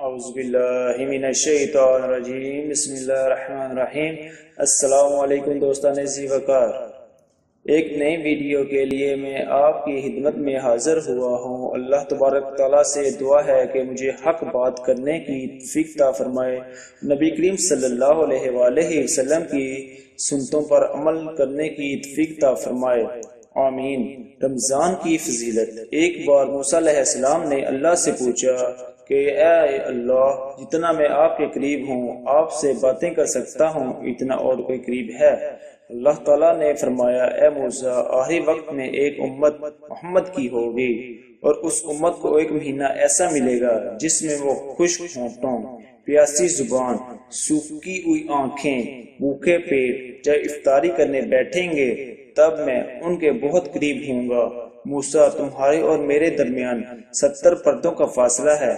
اعوذ باللہ من الشیطان الرجیم بسم اللہ الرحمن الرحیم۔ السلام علیکم دوستان زی وقار، ایک نئی ویڈیو کے لیے میں آپ کی خدمت میں حاضر ہوا ہوں۔ اللہ تبارک تعالیٰ سے دعا ہے کہ مجھے حق بات کرنے کی توفیق عطا فرمائے، نبی کریم صلی اللہ علیہ وآلہ وسلم کی سنتوں پر عمل کرنے کی توفیق عطا فرمائے، آمین۔ رمضان کی فضیلت۔ ایک بار موسیٰ علیہ السلام نے اللہ سے پوچھا کہ اے اللہ، جتنا میں آپ کے قریب ہوں، آپ سے باتیں کر سکتا ہوں، اتنا اور کوئی قریب ہے؟ اللہ تعالیٰ نے فرمایا، اے موسیٰ، آخری وقت میں ایک امت محمد کی ہوگی، اور اس امت کو ایک مہینہ ایسا ملے گا جس میں وہ خشک ہونٹوں، پیاسی زبان، سوکھی ہوئی آنکھیں، بھوکے پیٹ جب افطاری کرنے بیٹھیں گے تب میں ان کے بہت قریب ہوں گا۔ موسیٰ، تمہارے اور میرے درمیان 70 پردوں کا فاصلہ ہے،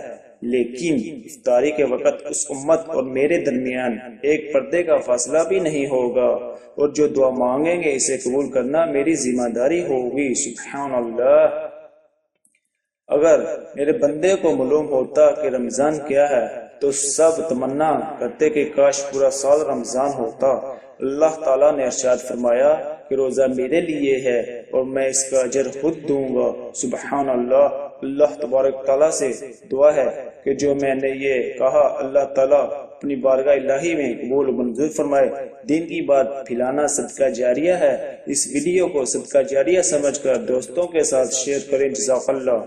لیکن افطاری کے وقت اس امت اور میرے درمیان ایک پردے کا فاصلہ بھی نہیں ہوگا، اور جو دعا مانگیں گے اسے قبول کرنا میری ذمہ داری ہوگی۔ سبحان اللہ۔ اگر میرے بندے کو معلوم ہوتا کہ رمضان کیا ہے تو سب تمنا کرتے کہ کاش پورا سال رمضان ہوتا۔ اللہ تعالیٰ نے ارشاد فرمایا کہ روزہ میرے لیے ہے اور میں اس کا اجر خود دوں گا۔ سبحان اللہ۔ اللہ تبارک تعالیٰ سے دعا ہے کہ جو میں نے یہ کہا اللہ تعالیٰ اپنی بارگاہ الہی میں قبول و منظور فرمائے۔ دین کی بات پھیلانا صدقہ جاریہ ہے، اس ویڈیو کو صدقہ جاریہ سمجھ کر دوستوں کے ساتھ شیئر کریں۔ جزاک اللہ۔